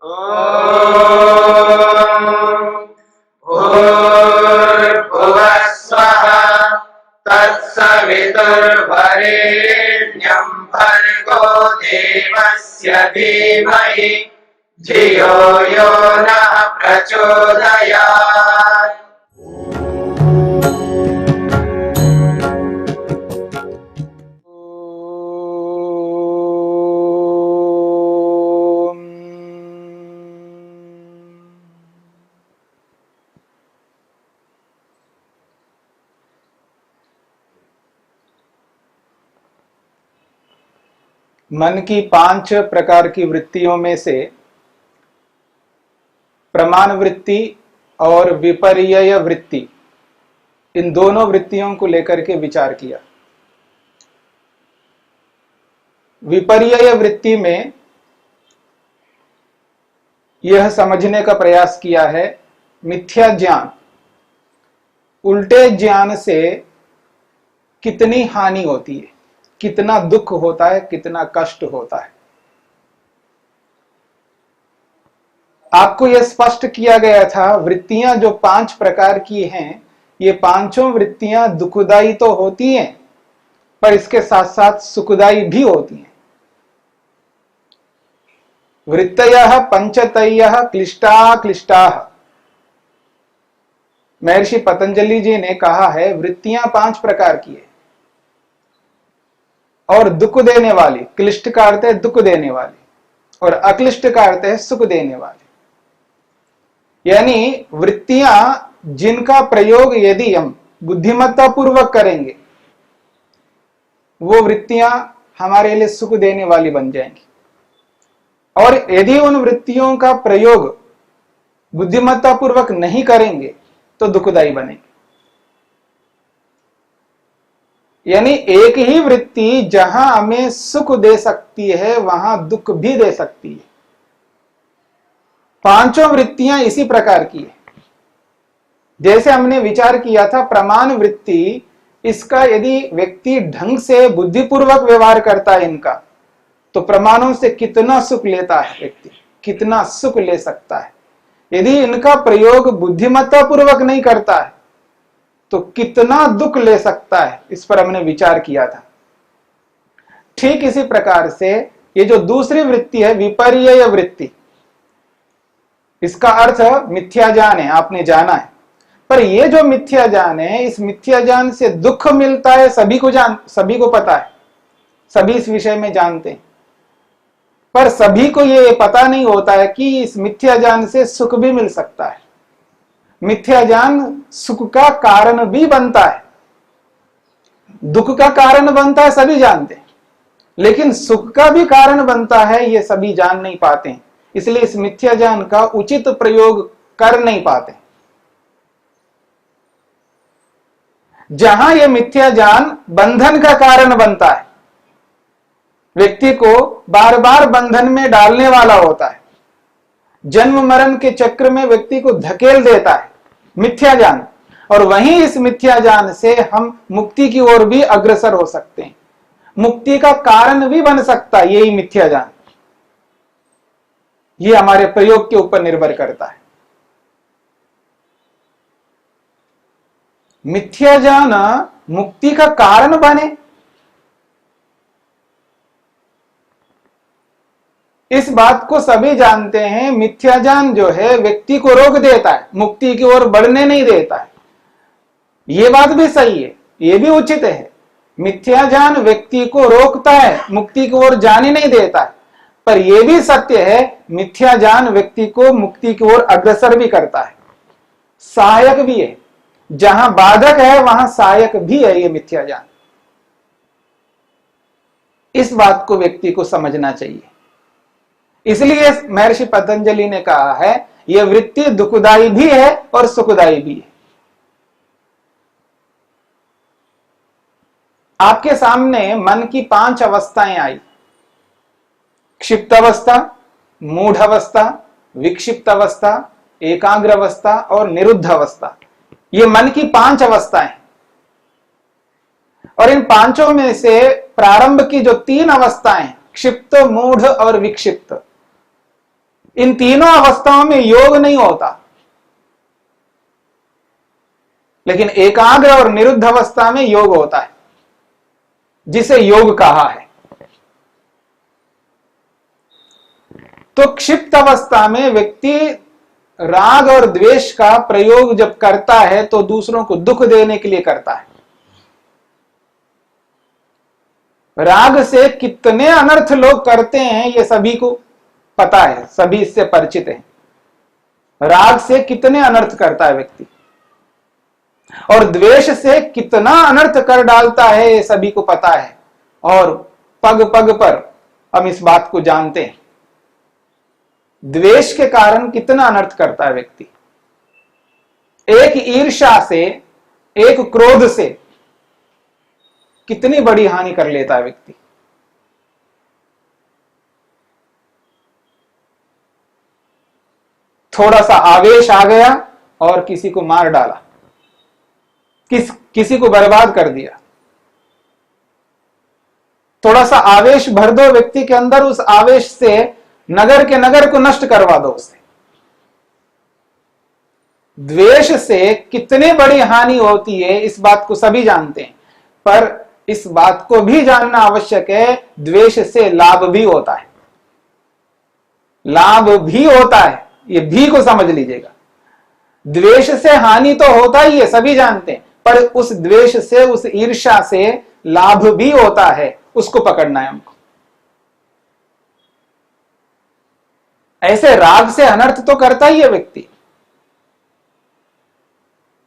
भूर्भुवः स्वः तत्सवितुर्वरेण्यं भर्गो देवस्य धीमहि धियो यो नः प्रचोदयात्। मन की 5 प्रकार की वृत्तियों में से प्रमाण वृत्ति और विपर्यय वृत्ति, इन दोनों वृत्तियों को लेकर के विचार किया। विपर्यय वृत्ति में यह समझने का प्रयास किया है, मिथ्या ज्ञान, उल्टे ज्ञान से कितनी हानि होती है, कितना दुख होता है, कितना कष्ट होता है। आपको यह स्पष्ट किया गया था, वृत्तियां जो 5 प्रकार की हैं, ये पांचों वृत्तियां दुखदाई तो होती हैं, पर इसके साथ साथ सुखदाई भी होती हैं। वृत्तयः पंचतयः क्लिष्टा क्लिष्टा। महर्षि पतंजलि जी ने कहा है, वृत्तियां 5 प्रकार की है और दुख देने वाली, क्लिष्ट का अर्थ है दुख देने वाली, और अक्लिष्ट का अर्थ है सुख देने वाली। यानी वृत्तियां जिनका प्रयोग यदि हम बुद्धिमत्ता पूर्वक करेंगे, वो वृत्तियां हमारे लिए सुख देने वाली बन जाएंगी, और यदि उन वृत्तियों का प्रयोग बुद्धिमत्ता पूर्वक नहीं करेंगे तो दुखदायी बनेंगे। यानी एक ही वृत्ति जहां हमें सुख दे सकती है, वहां दुख भी दे सकती है। पांचों वृत्तियां इसी प्रकार की है। जैसे हमने विचार किया था, प्रमाण वृत्ति, इसका यदि व्यक्ति ढंग से बुद्धिपूर्वक व्यवहार करता है इनका, तो प्रमाणों से कितना सुख लेता है व्यक्ति, कितना सुख ले सकता है। यदि इनका प्रयोग बुद्धिमत्ता पूर्वक नहीं करता है तो कितना दुख ले सकता है, इस पर हमने विचार किया था। ठीक इसी प्रकार से ये जो दूसरी वृत्ति है, विपर्यय वृत्ति, इसका अर्थ मिथ्या ज्ञान है, आपने जाना है। पर ये जो मिथ्या ज्ञान है, इस मिथ्या ज्ञान से दुख मिलता है, सभी को पता है, सभी इस विषय में जानते हैं। पर सभी को ये पता नहीं होता है कि इस मिथ्या ज्ञान से सुख भी मिल सकता है। मिथ्या ज्ञान सुख का कारण भी बनता है, दुख का कारण बनता है, सभी जानते हैं, लेकिन सुख का भी कारण बनता है, ये सभी जान नहीं पाते हैं। इसलिए इस मिथ्या ज्ञान का उचित प्रयोग कर नहीं पाते। जहां यह मिथ्या ज्ञान बंधन का कारण बनता है, व्यक्ति को बार बार बंधन में डालने वाला होता है, जन्म मरण के चक्र में व्यक्ति को धकेल देता है मिथ्या ज्ञान, और वहीं इस मिथ्या ज्ञान से हम मुक्ति की ओर भी अग्रसर हो सकते हैं, मुक्ति का कारण भी बन सकता है यही मिथ्या ज्ञान। ये हमारे प्रयोग के ऊपर निर्भर करता है। मिथ्या ज्ञान मुक्ति का कारण बने, इस बात को सभी जानते हैं। मिथ्या ज्ञान जो है व्यक्ति को रोक देता है, मुक्ति की ओर बढ़ने नहीं देता है। यह बात भी सही है, यह भी उचित है। मिथ्या ज्ञान व्यक्ति को रोकता है, मुक्ति की ओर जाने नहीं देता है। पर यह भी सत्य है, मिथ्या ज्ञान व्यक्ति को मुक्ति की ओर अग्रसर भी करता है, सहायक भी है। जहां बाधक है वहां सहायक भी है ये मिथ्या ज्ञान। इस बात को व्यक्ति को समझना चाहिए। इसलिए महर्षि पतंजलि ने कहा है, यह वृत्ति दुखदाई भी है और सुखदाई भी है। आपके सामने मन की 5 अवस्थाएं आई, क्षिप्त अवस्था, मूढ़ अवस्था, विक्षिप्त अवस्था, एकाग्र अवस्था और निरुद्ध अवस्था। ये मन की 5 अवस्थाएं, और इन पांचों में से प्रारंभ की जो 3 अवस्थाएं, क्षिप्त, मूढ़ और विक्षिप्त, इन तीनों अवस्थाओं में योग नहीं होता, लेकिन एकाग्र और निरुद्ध अवस्था में योग होता है, जिसे योग कहा है। तो क्षिप्त अवस्था में व्यक्ति राग और द्वेष का प्रयोग जब करता है तो दूसरों को दुख देने के लिए करता है। राग से कितने अनर्थ लोग करते हैं ये सभी को पता है, सभी इससे परिचित हैं। राग से कितने अनर्थ करता है व्यक्ति, और द्वेष से कितना अनर्थ कर डालता है ये सभी को पता है, और पग पग पर हम इस बात को जानते हैं। द्वेष के कारण कितना अनर्थ करता है व्यक्ति। एक ईर्ष्या से, एक क्रोध से कितनी बड़ी हानि कर लेता है व्यक्ति। थोड़ा सा आवेश आ गया और किसी को मार डाला, किसी को बर्बाद कर दिया। थोड़ा सा आवेश भर दो व्यक्ति के अंदर, उस आवेश से नगर के नगर को नष्ट करवा दो उससे। द्वेष से कितनी बड़ी हानि होती है इस बात को सभी जानते हैं, पर इस बात को भी जानना आवश्यक है, द्वेष से लाभ भी होता है। लाभ भी होता है, ये भी को समझ लीजिएगा। द्वेष से हानि तो होता ही है, सभी जानते हैं, पर उस द्वेष से, उस ईर्ष्या से लाभ भी होता है, उसको पकड़ना है हमको। ऐसे राग से अनर्थ तो करता ही है व्यक्ति।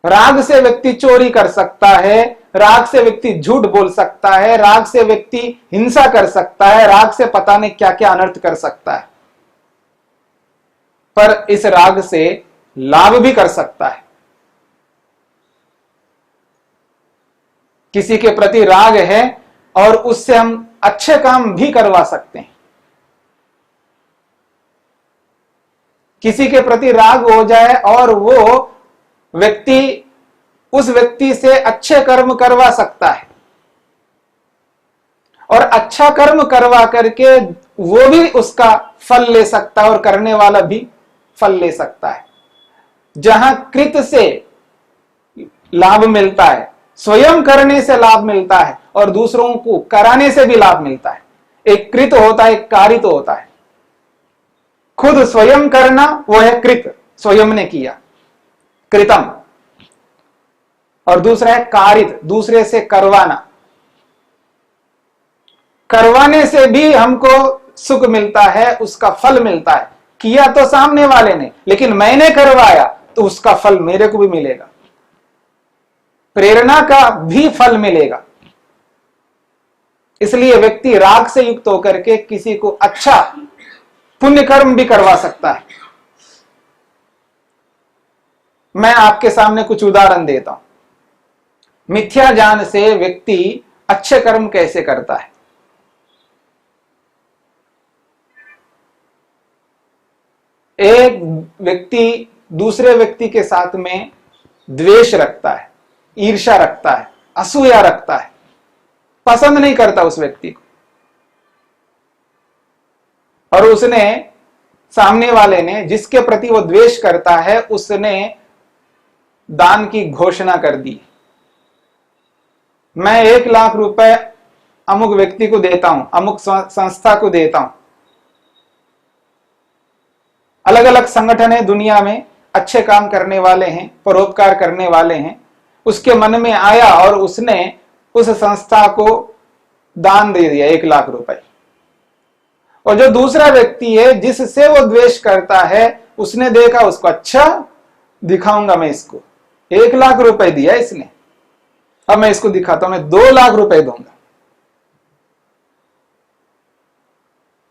राग से व्यक्ति चोरी कर सकता है, राग से व्यक्ति झूठ बोल सकता है, राग से व्यक्ति हिंसा कर सकता है, राग से पता नहीं क्या क्या अनर्थ कर सकता है, पर इस राग से लाभ भी कर सकता है। किसी के प्रति राग है और उससे हम अच्छे काम भी करवा सकते हैं। किसी के प्रति राग हो जाए और वो व्यक्ति उस व्यक्ति से अच्छे कर्म करवा सकता है, और अच्छा कर्म करवा करके वो भी उसका फल ले सकता है और करने वाला भी फल ले सकता है। जहां कृत से लाभ मिलता है, स्वयं करने से लाभ मिलता है, और दूसरों को कराने से भी लाभ मिलता है। एक कृत होता है, एक कारित होता है। खुद स्वयं करना वो है कृत, स्वयं ने किया, कृतम। और दूसरा है कारित, दूसरे से करवाना। करवाने से भी हमको सुख मिलता है, उसका फल मिलता है। किया तो सामने वाले ने, लेकिन मैंने करवाया तो उसका फल मेरे को भी मिलेगा, प्रेरणा का भी फल मिलेगा। इसलिए व्यक्ति राग से युक्त होकर के किसी को अच्छा पुण्य कर्म भी करवा सकता है। मैं आपके सामने कुछ उदाहरण देता हूं। मिथ्या ज्ञान से व्यक्ति अच्छे कर्म कैसे करता है। एक व्यक्ति दूसरे व्यक्ति के साथ में द्वेष रखता है, ईर्ष्या रखता है, असूया रखता है, पसंद नहीं करता उस व्यक्ति को, और उसने, सामने वाले ने, जिसके प्रति वो द्वेष करता है, उसने दान की घोषणा कर दी। मैं 1 लाख रुपए अमुक व्यक्ति को देता हूं, अमुक संस्था को देता हूं। अलग अलग संगठन है दुनिया में, अच्छे काम करने वाले हैं, परोपकार करने वाले हैं। उसके मन में आया और उसने उस संस्था को दान दे दिया 1 लाख रुपए। और जो दूसरा व्यक्ति है जिससे वो द्वेष करता है, उसने देखा उसको, अच्छा दिखाऊंगा मैं इसको, 1 लाख रुपए दिया इसने, अब मैं इसको दिखाता हूं, मैं 2 लाख रुपए दूंगा।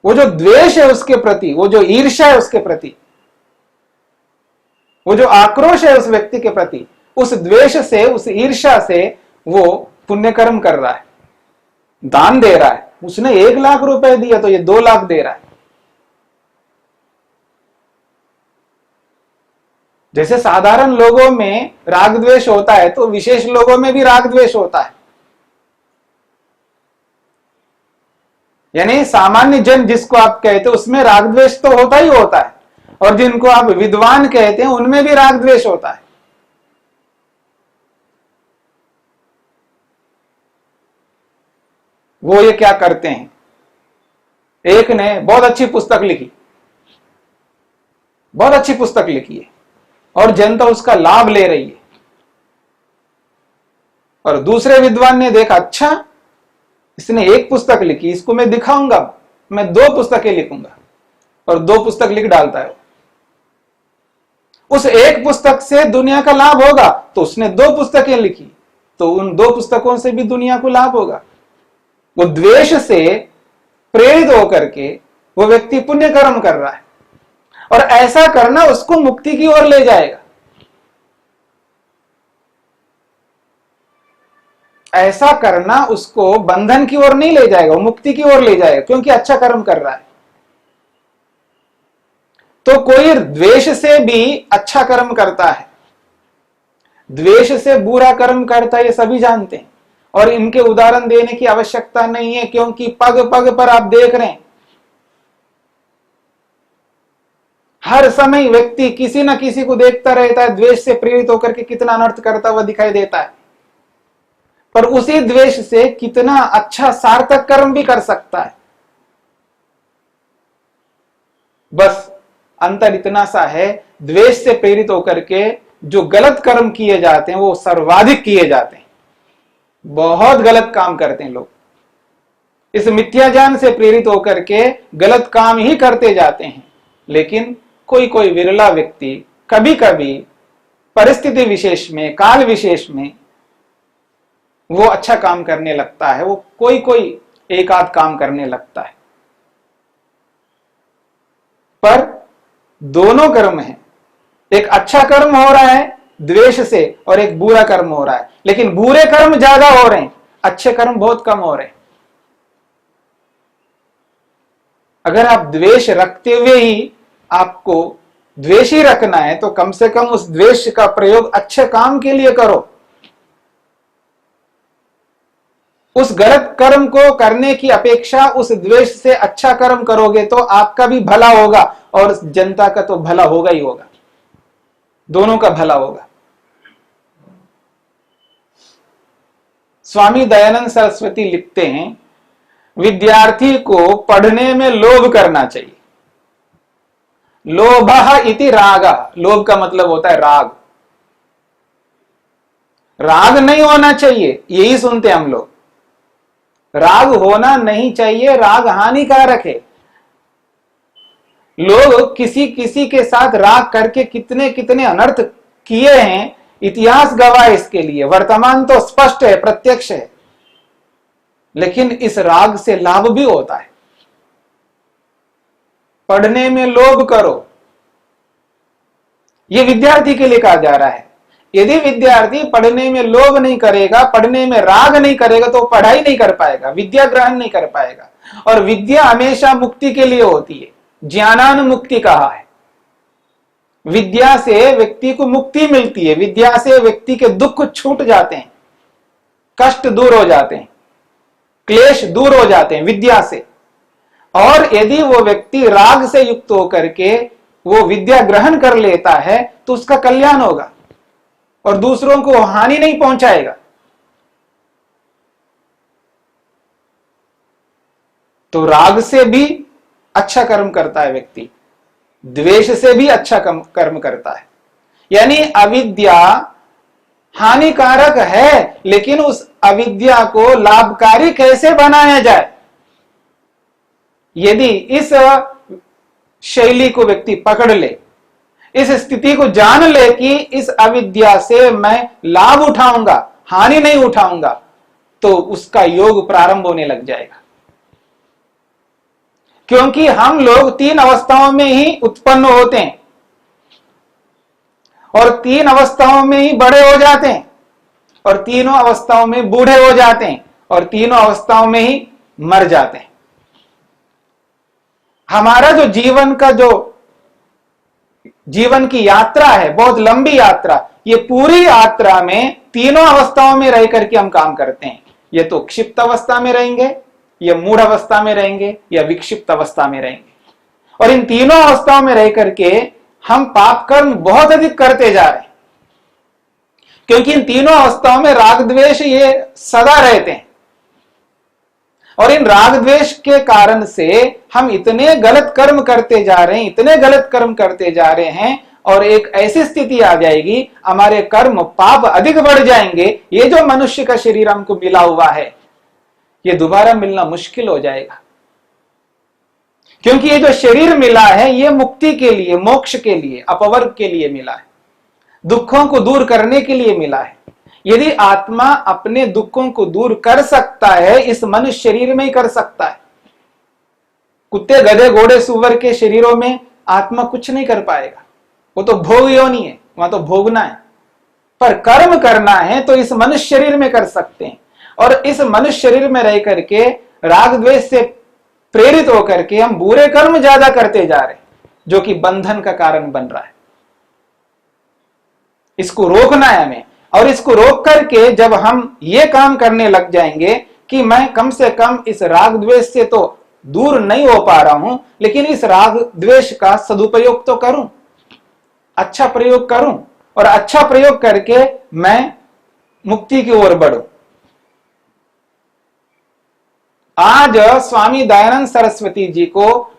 वो जो द्वेष है उसके प्रति, वो जो ईर्ष्या है उसके प्रति, वो जो आक्रोश है उस व्यक्ति के प्रति, उस द्वेष से, उस ईर्ष्या से वो पुण्य कर्म कर रहा है, दान दे रहा है। उसने 1 लाख रुपए दिया तो ये 2 लाख दे रहा है। जैसे साधारण लोगों में राग द्वेष होता है, तो विशेष लोगों में भी राग द्वेष होता है। यानी सामान्य जन जिसको आप कहते हो, उसमें राग द्वेष तो होता ही होता है, और जिनको आप विद्वान कहते हैं उनमें भी राग द्वेष होता है। वो ये क्या करते हैं, एक ने बहुत अच्छी पुस्तक लिखी, बहुत अच्छी पुस्तक लिखी है और जनता उसका लाभ ले रही है, और दूसरे विद्वान ने देखा अच्छा इसने एक पुस्तक लिखी, इसको मैं दिखाऊंगा, मैं 2 पुस्तकें लिखूंगा, और 2 पुस्तक लिख डालता है। उस एक पुस्तक से दुनिया का लाभ होगा तो उसने 2 पुस्तकें लिखी, तो उन 2 पुस्तकों से भी दुनिया को लाभ होगा। वो द्वेष से प्रेरित होकर के वो व्यक्ति पुण्य कर्म कर रहा है, और ऐसा करना उसको मुक्ति की ओर ले जाएगा। ऐसा करना उसको बंधन की ओर नहीं ले जाएगा, वो मुक्ति की ओर ले जाएगा, क्योंकि अच्छा कर्म कर रहा है। तो कोई द्वेष से भी अच्छा कर्म करता है, द्वेष से बुरा कर्म करता है, ये सभी जानते हैं, और इनके उदाहरण देने की आवश्यकता नहीं है, क्योंकि पग पग पर आप देख रहे हैं हर समय व्यक्ति किसी न किसी को देखता रहता है, द्वेष से प्रेरित होकर के कितना अनर्थ करता हुआ दिखाई देता है, पर उसी द्वेष से कितना अच्छा सार्थक कर्म भी कर सकता है। बस अंतर इतना सा है, द्वेष से प्रेरित होकर के जो गलत कर्म किए जाते हैं वो सर्वाधिक किए जाते हैं, बहुत गलत काम करते हैं लोग। इस मिथ्या ज्ञान से प्रेरित होकर के गलत काम ही करते जाते हैं, लेकिन कोई कोई विरला व्यक्ति कभी कभी परिस्थिति विशेष में, काल विशेष में वो अच्छा काम करने लगता है, वो कोई कोई एक आध काम करने लगता है, पर दोनों कर्म है, एक अच्छा कर्म हो रहा है द्वेष से और एक बुरा कर्म हो रहा है, लेकिन बुरे कर्म ज्यादा हो रहे हैं, अच्छे कर्म बहुत कम हो रहे हैं। अगर आप द्वेष रखते हुए ही आपको द्वेष ही रखना है तो कम से कम उस द्वेष का प्रयोग अच्छे काम के लिए करो। उस गलत कर्म को करने की अपेक्षा उस द्वेष से अच्छा कर्म करोगे तो आपका भी भला होगा और जनता का तो भला होगा ही होगा, दोनों का भला होगा। स्वामी दयानंद सरस्वती लिखते हैं, विद्यार्थी को पढ़ने में लोभ करना चाहिए। लोभः इति रागः, लोभ का मतलब होता है राग। राग नहीं होना चाहिए, यही सुनते हम लोग, राग होना नहीं चाहिए, राग हानिकारक है। लोग किसी किसी के साथ राग करके कितने कितने अनर्थ किए हैं, इतिहास गवाह इसके लिए, वर्तमान तो स्पष्ट है, प्रत्यक्ष है। लेकिन इस राग से लाभ भी होता है। पढ़ने में लोभ करो, यह विद्यार्थी के लिए कहा जा रहा है। यदि विद्यार्थी पढ़ने में लोभ नहीं करेगा, पढ़ने में राग नहीं करेगा, तो पढ़ाई नहीं कर पाएगा, विद्या ग्रहण नहीं कर पाएगा। और विद्या हमेशा मुक्ति के लिए होती है, ज्ञानानुमुक्ति कहा है। विद्या से व्यक्ति को मुक्ति मिलती है, विद्या से व्यक्ति के दुख छूट जाते हैं, कष्ट दूर हो जाते हैं, क्लेश दूर हो जाते हैं विद्या से। और यदि वो व्यक्ति राग से युक्त होकर के वो विद्या ग्रहण कर लेता है तो उसका कल्याण होगा और दूसरों को हानि नहीं पहुंचाएगा। तो राग से भी अच्छा कर्म करता है व्यक्ति, द्वेष से भी अच्छा कर्म करता है। यानी अविद्या हानिकारक है, लेकिन उस अविद्या को लाभकारी कैसे बनाया जाए, यदि इस शैली को व्यक्ति पकड़ ले, इस स्थिति को जान ले कि इस अविद्या से मैं लाभ उठाऊंगा, हानि नहीं उठाऊंगा, तो उसका योग प्रारंभ होने लग जाएगा। क्योंकि हम लोग 3 अवस्थाओं में ही उत्पन्न होते हैं और 3 अवस्थाओं में ही बड़े हो जाते हैं और तीनों अवस्थाओं में बूढ़े हो जाते हैं और तीनों अवस्थाओं में ही मर जाते हैं। हमारा जो जीवन की यात्रा है, बहुत लंबी यात्रा, ये पूरी यात्रा में तीनों अवस्थाओं में रह करके हम काम करते हैं। ये तो क्षिप्त अवस्था में रहेंगे, या मूढ़ अवस्था में रहेंगे, या विक्षिप्त अवस्था में रहेंगे। और इन तीनों अवस्थाओं में रह करके हम पाप कर्म बहुत अधिक करते जा रहे हैं, क्योंकि इन तीनों अवस्थाओं में राग द्वेष ये सदा रहते हैं। और इन राग द्वेष के कारण से हम इतने गलत कर्म करते जा रहे हैं, इतने गलत कर्म करते जा रहे हैं, और एक ऐसी स्थिति आ जाएगी हमारे कर्म पाप अधिक बढ़ जाएंगे। ये जो मनुष्य का शरीर हमको मिला हुआ है, ये दोबारा मिलना मुश्किल हो जाएगा, क्योंकि ये जो शरीर मिला है ये मुक्ति के लिए, मोक्ष के लिए, अपवर्ग के लिए मिला है, दुखों को दूर करने के लिए मिला है। यदि आत्मा अपने दुखों को दूर कर सकता है, इस मनुष्य शरीर में ही कर सकता है। कुत्ते, गधे, घोड़े, सूअर के शरीरों में आत्मा कुछ नहीं कर पाएगा, वो तो भोग योनि है, वहां तो भोगना है। पर कर्म करना है तो इस मनुष्य शरीर में कर सकते हैं। और इस मनुष्य शरीर में रह करके राग द्वेष से प्रेरित होकर के हम बुरे कर्म ज्यादा करते जा रहे हैं, जो कि बंधन का कारण बन रहा है। इसको रोकना है हमें, और इसको रोक करके जब हम ये काम करने लग जाएंगे कि मैं कम से कम इस राग द्वेष से तो दूर नहीं हो पा रहा हूं, लेकिन इस राग द्वेष का सदुपयोग तो करूं, अच्छा प्रयोग करूं, और अच्छा प्रयोग करके मैं मुक्ति की ओर बढ़ूं। आज स्वामी दयानंद सरस्वती जी को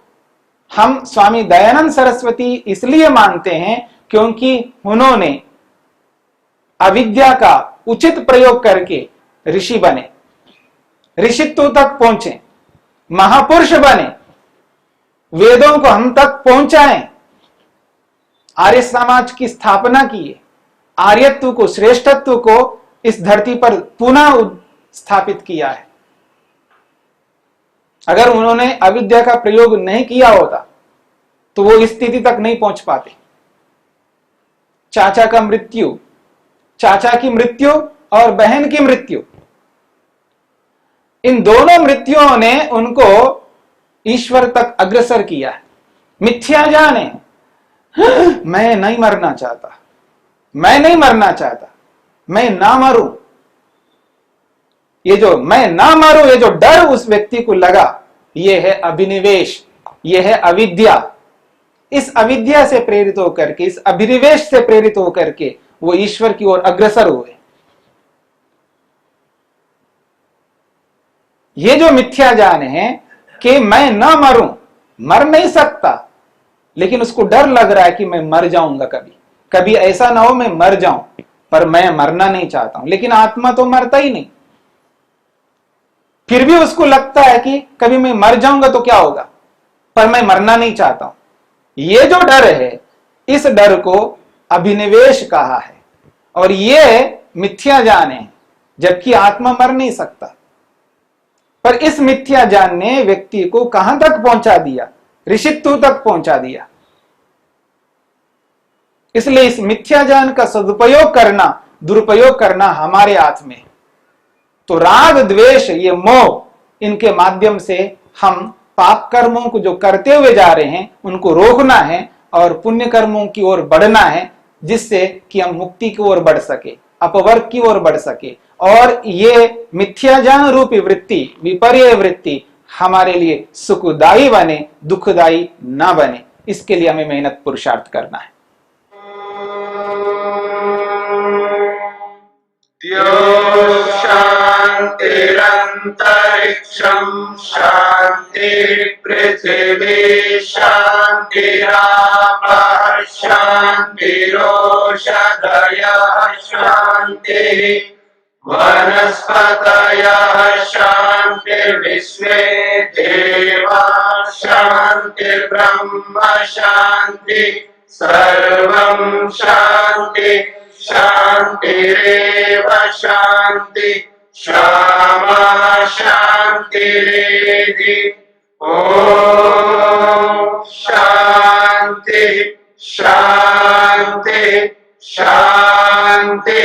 हम स्वामी दयानंद सरस्वती इसलिए मानते हैं क्योंकि उन्होंने अविद्या का उचित प्रयोग करके ऋषि बने, ऋषित्व तक पहुंचे, महापुरुष बने, वेदों को हम तक पहुंचाएं, आर्य समाज की स्थापना की, आर्यत्व को, श्रेष्ठत्व को इस धरती पर पुनः स्थापित किया है। अगर उन्होंने अविद्या का प्रयोग नहीं किया होता तो वो इस स्थिति तक नहीं पहुंच पाते। चाचा का मृत्यु, चाचा की मृत्यु और बहन की मृत्यु, इन दोनों मृत्युओं ने उनको ईश्वर तक अग्रसर किया है। मिथ्या जाने, मैं नहीं मरना चाहता, मैं नहीं मरना चाहता, मैं ना मरूं, ये जो मैं ना मरूं, ये जो डर उस व्यक्ति को लगा, ये है अभिनिवेश, ये है अविद्या। इस अविद्या से प्रेरित होकर के, इस अभिनिवेश से प्रेरित होकर के वो ईश्वर की ओर अग्रसर हुए। ये जो मिथ्या ज्ञान है कि मैं ना मरूं, मर नहीं सकता, लेकिन उसको डर लग रहा है कि मैं मर जाऊंगा, कभी कभी ऐसा ना हो मैं मर जाऊं, पर मैं मरना नहीं चाहता हूं। लेकिन आत्मा तो मरता ही नहीं, फिर भी उसको लगता है कि कभी मैं मर जाऊंगा तो क्या होगा, पर मैं मरना नहीं चाहता हूं। ये जो डर है, इस डर को अभिनिवेश कहा है, और ये मिथ्या ज्ञान है, जबकि आत्मा मर नहीं सकता। पर इस मिथ्या ज्ञान ने व्यक्ति को कहां तक पहुंचा दिया, ऋषित्व तक पहुंचा दिया। इसलिए इस मिथ्या ज्ञान का सदुपयोग करना, दुरुपयोग करना हमारे हाथ में। तो राग द्वेष, ये मोह, इनके माध्यम से हम पाप कर्मों को जो करते हुए जा रहे हैं उनको रोकना है और पुण्य कर्मों की ओर बढ़ना है, जिससे कि हम मुक्ति की ओर बढ़ सके, अपवर्ग की ओर बढ़ सके, और ये मिथ्या ज्ञान रूपी वृत्ति, विपर्य वृत्ति हमारे लिए सुखदायी बने, दुखदायी ना बने। इसके लिए हमें मेहनत पुरुषार्थ करना है। शांतिरंतरिक्षं शांति पृथिवी शांतिरापः शांतिरोषधयः शांतिः वनस्पतयः शांतिर्विश्वे देवाः शांतिर्ब्रह्म शांति सर्वं शांति शांतिरेव शांति क्षमा शांतिरेधि। ओम शांति शांति शांति।